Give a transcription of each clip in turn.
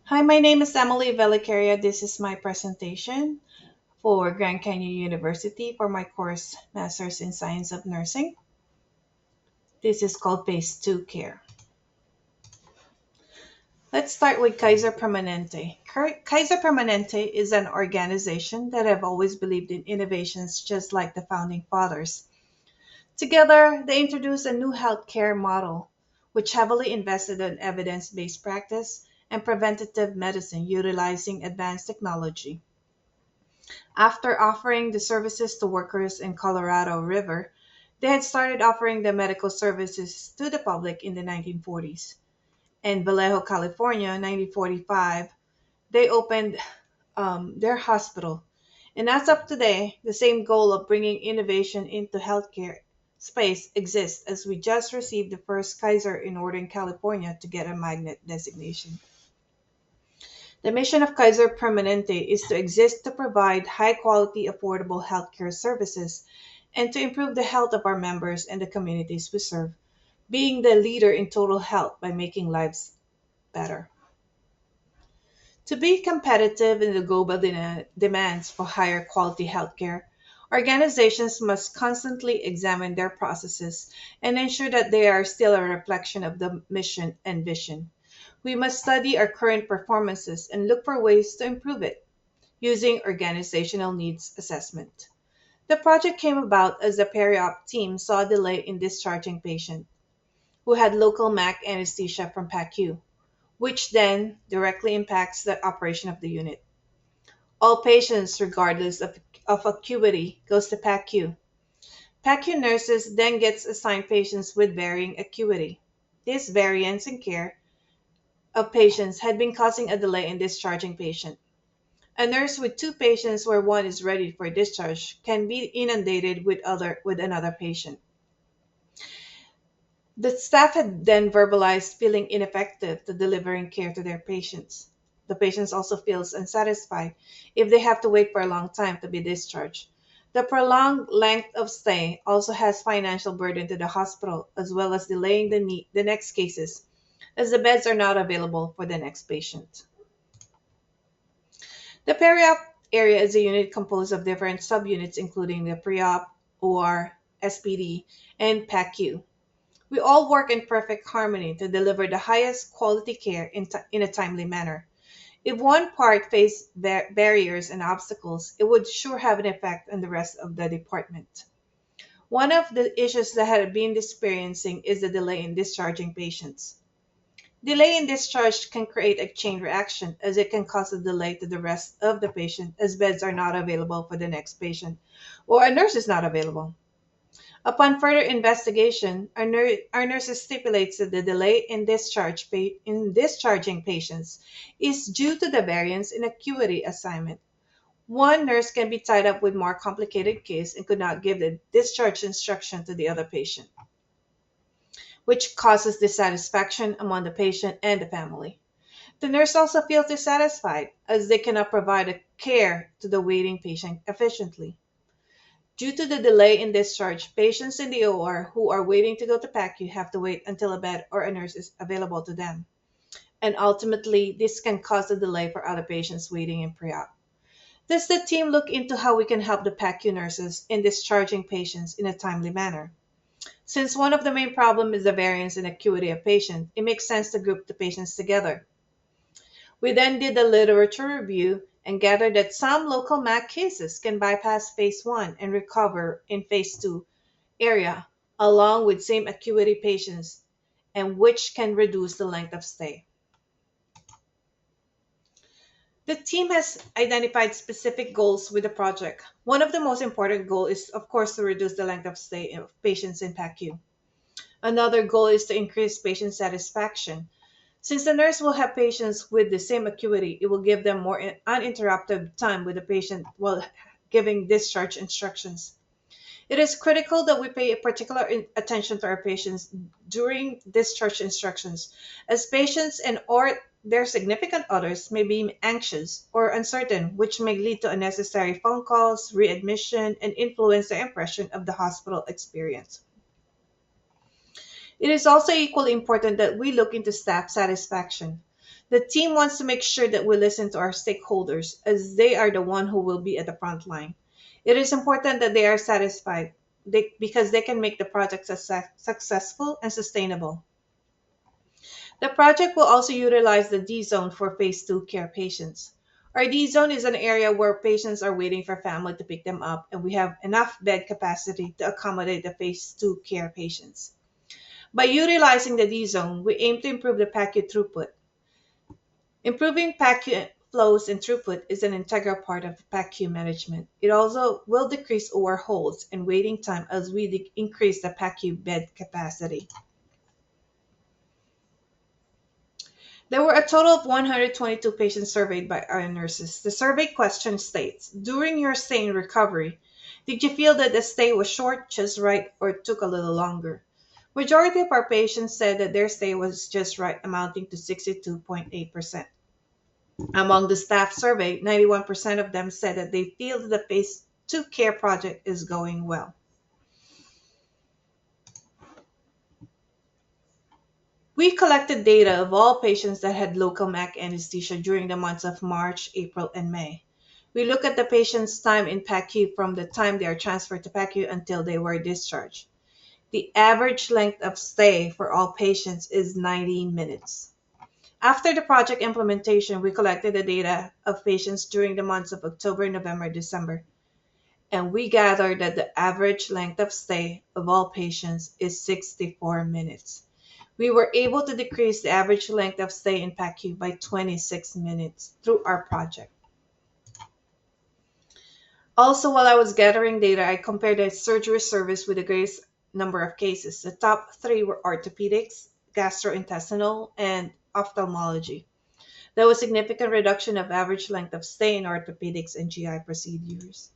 Hi, my name is Emily Velicaria. This is my presentation for Grand Canyon University for my course Masters in Science of Nursing. This is called Phase 2 Care. Let's start with Kaiser Permanente. Kaiser Permanente is an organization that have always believed in innovations just like the founding fathers. Together, they introduced a new healthcare model, which heavily invested in evidence based practice and preventative medicine utilizing advanced technology. After offering the services to workers in Colorado River, they had started offering the medical services to the public in the 1940s. In Vallejo, California, 1945, they opened their hospital. And as of today, the same goal of bringing innovation into healthcare space exists as we just received the first Kaiser in Northern California to get a magnet designation. The mission of Kaiser Permanente is to exist to provide high quality, affordable healthcare services and to improve the health of our members and the communities we serve, being the leader in total health by making lives better. To be competitive in the global demands for higher quality healthcare, organizations must constantly examine their processes and ensure that they are still a reflection of the mission and vision. We must study our current performances and look for ways to improve it using organizational needs assessment. The project came about as the peri-op team saw a delay in discharging patient who had local MAC anesthesia from Pacu, which then directly impacts the operation of the unit. All patients, regardless of acuity, goes to Pacu. Pacu nurses then gets assigned patients with varying acuity. This variance in care of patients had been causing a delay in discharging patient. A nurse with two patients where one is ready for discharge can be inundated with another patient. The staff had then verbalized feeling ineffective to delivering care to their patients. The patients also feels unsatisfied if they have to wait for a long time to be discharged. The prolonged length of stay also has financial burden to the hospital as well as delaying the next cases as the beds are not available for the next patient. The peri-op area is a unit composed of different subunits including the pre-op, OR, SPD, and PACU. We all work in perfect harmony to deliver the highest quality care in a timely manner. If one part faced barriers and obstacles, it would sure have an effect on the rest of the department. One of the issues that had been experiencing is the delay in discharging patients. Delay in discharge can create a chain reaction as it can cause a delay to the rest of the patient as beds are not available for the next patient or a nurse is not available. Upon further investigation, our nurses stipulates that the delay in in discharging patients is due to the variance in acuity assignment. One nurse can be tied up with more complicated case and could not give the discharge instruction to the other patient, which causes dissatisfaction among the patient and the family. The nurse also feels dissatisfied as they cannot provide a care to the waiting patient efficiently. Due to the delay in discharge, patients in the OR who are waiting to go to PACU have to wait until a bed or a nurse is available to them. And ultimately, this can cause a delay for other patients waiting in pre-op. Does the team look into how we can help the PACU nurses in discharging patients in a timely manner? Since one of the main problems is the variance in acuity of patient, it makes sense to group the patients together. We then did a literature review and gathered that some local MAC cases can bypass phase 1 and recover in phase 2 area, along with same acuity patients, and which can reduce the length of stay. The team has identified specific goals with the project. One of the most important goals is, of course, to reduce the length of stay of patients in PACU. Another goal is to increase patient satisfaction. Since the nurse will have patients with the same acuity, it will give them more uninterrupted time with the patient while giving discharge instructions. It is critical that we pay particular attention to our patients during discharge instructions, as patients and or their significant others may be anxious or uncertain, which may lead to unnecessary phone calls, readmission, and influence the impression of the hospital experience. It is also equally important that we look into staff satisfaction. The team wants to make sure that we listen to our stakeholders as they are the one who will be at the front line. It is important that they are satisfied because they can make the project successful and sustainable. The project will also utilize the D zone for phase 2 care patients. Our D zone is an area where patients are waiting for family to pick them up, and we have enough bed capacity to accommodate the phase 2 care patients. By utilizing the D zone, we aim to improve the Pacu throughput. Improving Pacu flows and throughput is an integral part of Pacu management. It also will decrease OR holds and waiting time as we increase the Pacu bed capacity. There were a total of 122 patients surveyed by our nurses. The survey question states, during your stay in recovery, did you feel that the stay was short, just right, or took a little longer? Majority of our patients said that their stay was just right, amounting to 62.8%. Among the staff surveyed, 91% of them said that they feel that the phase 2 care project is going well. We collected data of all patients that had local MAC anesthesia during the months of March, April, and May. We look at the patient's time in PACU from the time they are transferred to PACU until they were discharged. The average length of stay for all patients is 90 minutes. After the project implementation, we collected the data of patients during the months of October, November, December, and we gathered that the average length of stay of all patients is 64 minutes. We were able to decrease the average length of stay in PACU by 26 minutes through our project. Also, while I was gathering data, I compared the surgery service with the greatest number of cases. The top three were orthopedics, gastrointestinal, and ophthalmology. There was significant reduction of average length of stay in orthopedics and GI procedures.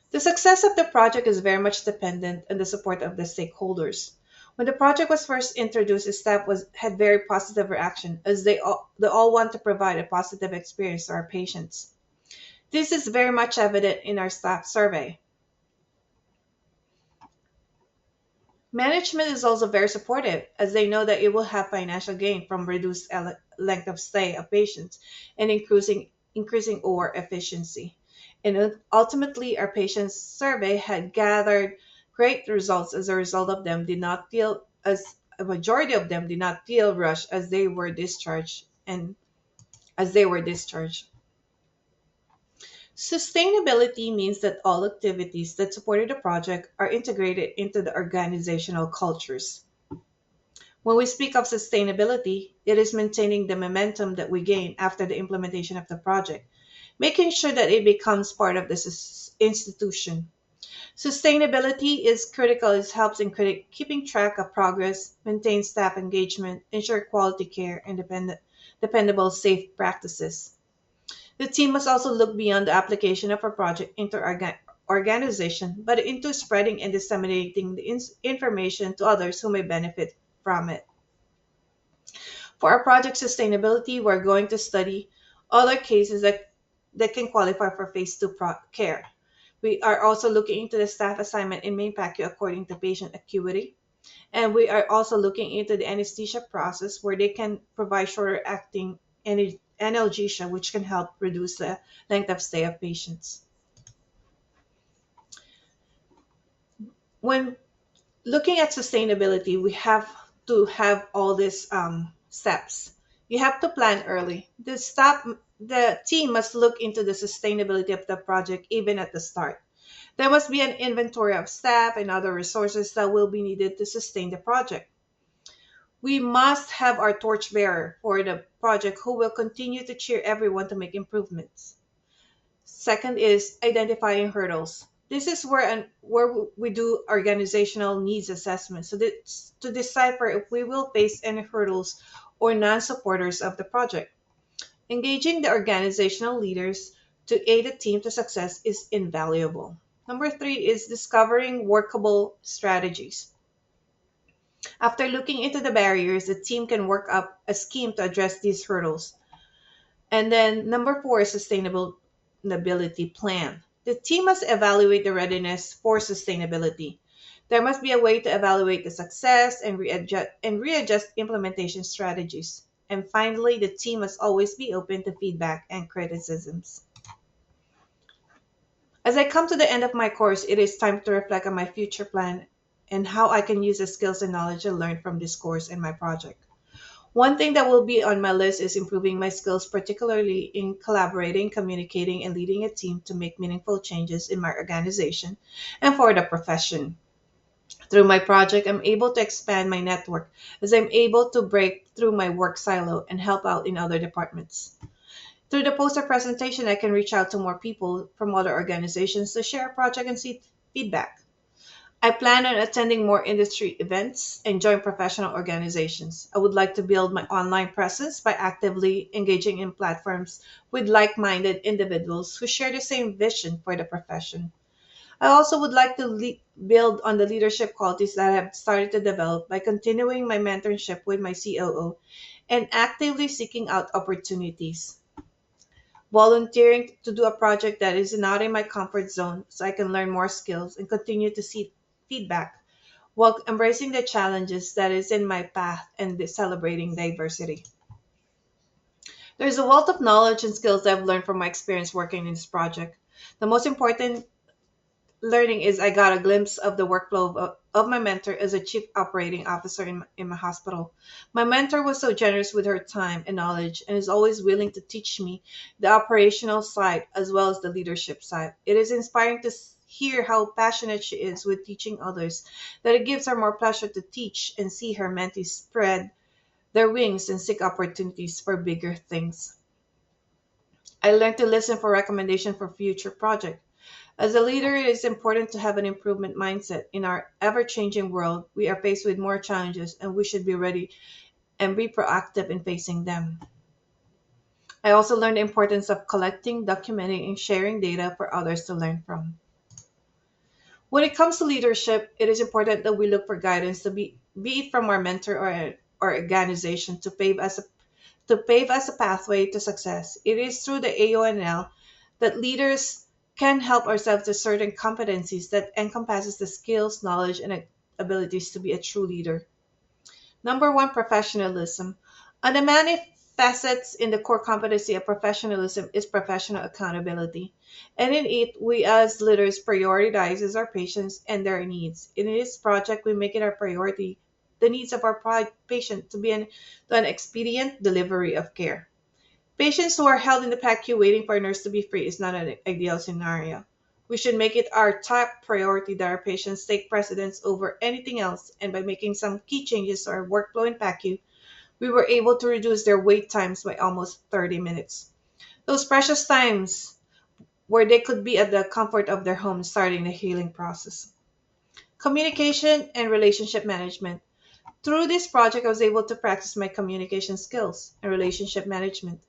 The success of the project is very much dependent on the support of the stakeholders. When the project was first introduced, the staff had very positive reaction as they all want to provide a positive experience to our patients. This is very much evident in our staff survey. Management is also very supportive as they know that it will have financial gain from reduced length of stay of patients and increasing OR efficiency. And ultimately, our patients survey had gathered great results as a result of them did not feel as a majority of them did not feel rushed as they were discharged and as they were discharged. Sustainability means that all activities that supported the project are integrated into the organizational cultures. When we speak of sustainability, it is maintaining the momentum that we gain after the implementation of the project, making sure that it becomes part of the institution. Sustainability is critical. It helps in keeping track of progress, maintain staff engagement, ensure quality care, and dependable safe practices. The team must also look beyond the application of a project into organization, but into spreading and disseminating the information to others who may benefit from it. For our project sustainability, we're going to study other cases that can qualify for phase 2 care. We are also looking into the staff assignment in main PACU according to patient acuity. And we are also looking into the anesthesia process where they can provide shorter acting analgesia, which can help reduce the length of stay of patients. When looking at sustainability, we have to have all these steps. You have to plan early. The team must look into the sustainability of the project even at the start. There must be an inventory of staff and other resources that will be needed to sustain the project. We must have our torchbearer for the project who will continue to cheer everyone to make improvements. Second is identifying hurdles. This is where we do organizational needs assessment so that to decipher if we will face any hurdles or non-supporters of the project. Engaging the organizational leaders to aid a team to success is invaluable. Number three is discovering workable strategies. After looking into the barriers, the team can work up a scheme to address these hurdles. And then number four is sustainability plan. The team must evaluate the readiness for sustainability. There must be a way to evaluate the success and readjust implementation strategies. And finally, the team must always be open to feedback and criticisms. As I come to the end of my course, it is time to reflect on my future plan and how I can use the skills and knowledge I learned from this course in my project. One thing that will be on my list is improving my skills, particularly in collaborating, communicating, and leading a team to make meaningful changes in my organization and for the profession. Through my project, I'm able to expand my network as I'm able to break through my work silo and help out in other departments. Through the poster presentation, I can reach out to more people from other organizations to share a project and see feedback. I plan on attending more industry events and join professional organizations. I would like to build my online presence by actively engaging in platforms with like minded individuals who share the same vision for the profession. I also would like to build on the leadership qualities that I have started to develop by continuing my mentorship with my COO and actively seeking out opportunities. Volunteering to do a project that is not in my comfort zone so I can learn more skills and continue to see feedback while embracing the challenges that is in my path and celebrating diversity. There's a wealth of knowledge and skills I've learned from my experience working in this project. The most important learning is I got a glimpse of the workflow of my mentor as a chief operating officer in my hospital. My mentor was so generous with her time and knowledge and is always willing to teach me the operational side as well as the leadership side. It is inspiring to hear how passionate she is with teaching others, that it gives her more pleasure to teach and see her mentees spread their wings and seek opportunities for bigger things. I learned to listen for recommendation for future projects. As a leader, it is important to have an improvement mindset. In our ever changing world, we are faced with more challenges and we should be ready and be proactive in facing them. I also learned the importance of collecting, documenting, and sharing data for others to learn from. When it comes to leadership, it is important that we look for guidance be it from our mentor or organization to pave us a pathway to success. It is through the AONL that leaders can help ourselves to certain competencies that encompasses the skills, knowledge, and abilities to be a true leader. Number one, professionalism. On the many facets in the core competency of professionalism is professional accountability. And in it, we as leaders prioritizes our patients and their needs. In this project, we make it our priority the needs of our patient to an expedient delivery of care. Patients who are held in the PACU waiting for a nurse to be free is not an ideal scenario. We should make it our top priority that our patients take precedence over anything else, and by making some key changes to our workflow in PACU, we were able to reduce their wait times by almost 30 minutes. Those precious times where they could be at the comfort of their home starting the healing process. Communication and relationship management. Through this project, I was able to practice my communication skills and relationship management.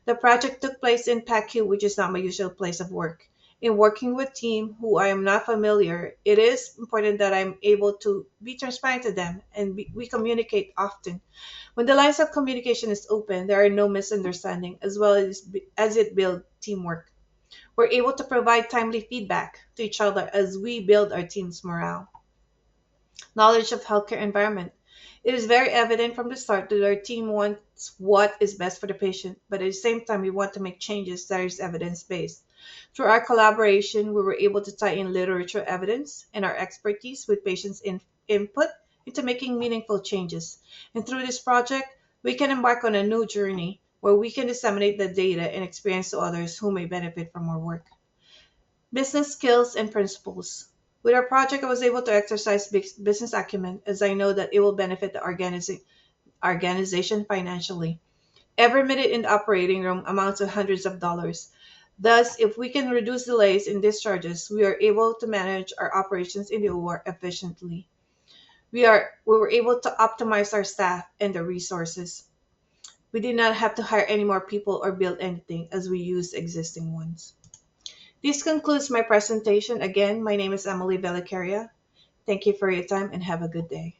The project took place in Pacu, which is not my usual place of work. In working with team who I am not familiar, it is important that I'm able to be transparent to them and we communicate often. When the lines of communication is open, there are no misunderstanding as it builds teamwork. We're able to provide timely feedback to each other as we build our team's morale. Knowledge of healthcare environment. It is very evident from the start that our team wants what is best for the patient, but at the same time, we want to make changes that is evidence based. Through our collaboration, we were able to tie in literature evidence and our expertise with patients' input into making meaningful changes. And through this project, we can embark on a new journey where we can disseminate the data and experience to others who may benefit from our work. Business skills and principles. With our project, I was able to exercise business acumen as I know that it will benefit the organization financially. Every minute in the operating room amounts to hundreds of dollars. Thus, if we can reduce delays in discharges, we are able to manage our operations in the OR efficiently. We were able to optimize our staff and the resources. We did not have to hire any more people or build anything as we use existing ones. This concludes my presentation. Again, my name is Emily Velicaria. Thank you for your time and have a good day.